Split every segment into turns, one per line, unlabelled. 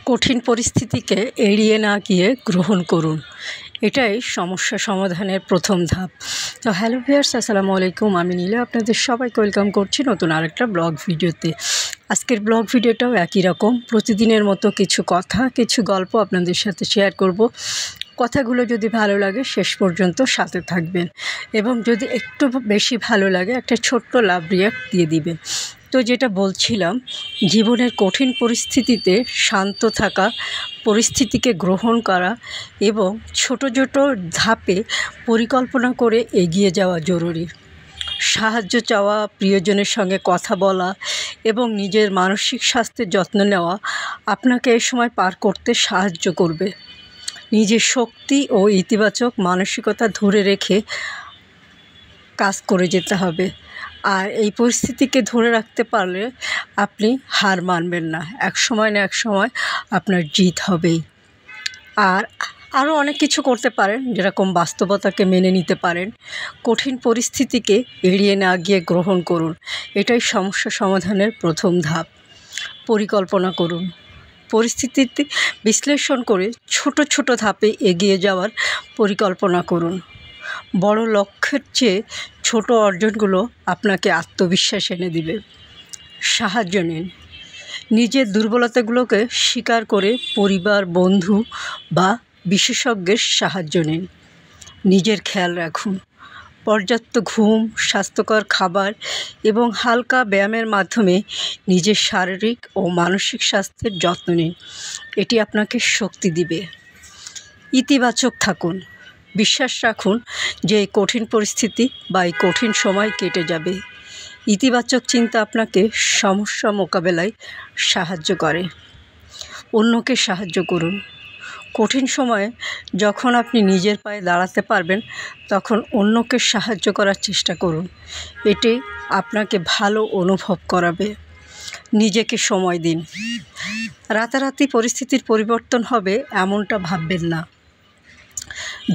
কঠিন পরিস্থিতিকে এড়িয়ে না গিয়ে গ্রহণ করুন। এটাই সমস্যা সমাধানের প্রথম ধাপ। তো হ্যালো ভিউয়ার্স, আসসালামু আলাইকুম। আমি নীলা আপনাদের সবাইকে ওয়েলকাম করছি নতুন আরেকটা ব্লগ ভিডিওতে। আজকের ব্লগ ভিডিওটাও একই রকম, প্রতিদিনের মতো কিছু কথা, কিছু গল্প আপনাদের সাথে শেয়ার করব। কথাগুলো যদি ভালো লাগে শেষ পর্যন্ত সাথে থাকবেন, এবং যদি একটু বেশি ভালো লাগে একটা ছোট্ট লাভ রিয়াক্ট দিয়ে দিবেন। তো যেটা বলছিলাম, জীবনের কঠিন পরিস্থিতিতে শান্ত থাকা, পরিস্থিতিকে গ্রহণ করা এবং ছোট ছোট ধাপে পরিকল্পনা করে এগিয়ে যাওয়া জরুরি। সাহায্য চাওয়া, প্রিয়জনের সঙ্গে কথা বলা এবং নিজের মানসিক স্বাস্থ্যের যত্ন নেওয়া আপনাকে এই সময় পার করতে সাহায্য করবে। নিজের শক্তি ও ইতিবাচক মানসিকতা ধরে রেখে কাজ করে যেতে হবে। আর এই পরিস্থিতিকে ধরে রাখতে পারলে আপনি হার মানবেন না, এক সময় না এক সময় আপনার জিত হবেই। আর আরও অনেক কিছু করতে পারেন, যেরকম বাস্তবতাকে মেনে নিতে পারেন। কঠিন পরিস্থিতিকে এড়িয়ে না গিয়ে গ্রহণ করুন, এটাই সমস্যা সমাধানের প্রথম ধাপ। পরিকল্পনা করুন, পরিস্থিতিতে বিশ্লেষণ করে ছোট ছোট ধাপে এগিয়ে যাওয়ার পরিকল্পনা করুন। বড় লক্ষ্যের চেয়ে ছোট অর্জনগুলো আপনাকে আত্মবিশ্বাস এনে দিবে। সাহায্য নিন, নিজের দুর্বলতাগুলোকে স্বীকার করে পরিবার, বন্ধু বা বিশেষজ্ঞের সাহায্য নিন। নিজের খেয়াল রাখুন, পর্যাপ্ত ঘুম, স্বাস্থ্যকর খাবার এবং হালকা ব্যায়ামের মাধ্যমে নিজের শারীরিক ও মানসিক স্বাস্থ্যের যত্ন নিন। এটি আপনাকে শক্তি দিবে। ইতিবাচক থাকুন, বিশ্বাস রাখুন যে এই কঠিন পরিস্থিতি বা এই কঠিন সময় কেটে যাবে। ইতিবাচক চিন্তা আপনাকে সমস্যা মোকাবেলায় সাহায্য করে। অন্যকে সাহায্য করুন, কঠিন সময়ে যখন আপনি নিজের পায়ে দাঁড়াতে পারবেন তখন অন্যকে সাহায্য করার চেষ্টা করুন। এটি আপনাকে ভালো অনুভব করাবে। নিজেকে সময় দিন, রাতারাতি পরিস্থিতির পরিবর্তন হবে এমনটা ভাববেন না।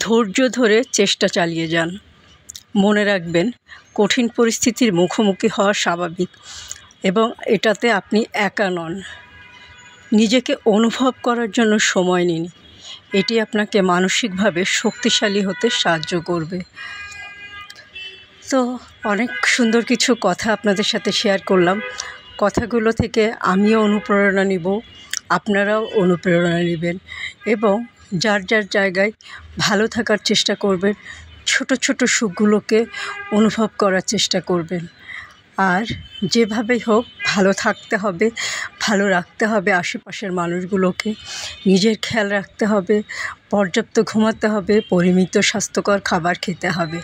ধৈর্য ধরে চেষ্টা চালিয়ে যান। মনে রাখবেন, কঠিন পরিস্থিতির মুখোমুখি হওয়া স্বাভাবিক এবং এটাতে আপনি একা নন। নিজেকে অনুভব করার জন্য সময় নিন, এটি আপনাকে মানসিকভাবে শক্তিশালী হতে সাহায্য করবে। তো অনেক সুন্দর কিছু কথা আপনাদের সাথে শেয়ার করলাম। কথাগুলো থেকে আমিও অনুপ্রেরণা নিব, আপনারাও অনুপ্রেরণা নেবেন এবং যার যার জায়গায় ভালো থাকার চেষ্টা করবেন। ছোট ছোট সুখগুলোকে অনুভব করার চেষ্টা করবেন। আর যেভাবেই হোক ভালো থাকতে হবে, ভালো রাখতে হবে আশেপাশের মানুষগুলোকে, নিজের খেয়াল রাখতে হবে, পর্যাপ্ত ঘুমাতে হবে, পরিমিত স্বাস্থ্যকর খাবার খেতে হবে।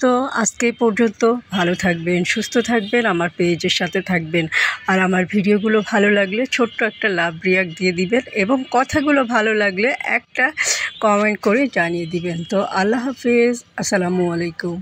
তো আজকে পর্যন্ত ভালো থাকবেন, সুস্থ থাকবেন, আমার পেজের সাথে থাকবেন। আর আমার ভিডিওগুলো ভালো লাগলে ছোট্ট একটা লাভ রিয়াক্ট দিয়ে দিবেন এবং কথাগুলো ভালো লাগলে একটা কমেন্ট করে জানিয়ে দিবেন। তো আল্লাহ হাফেজ, আসসালামু আলাইকুম।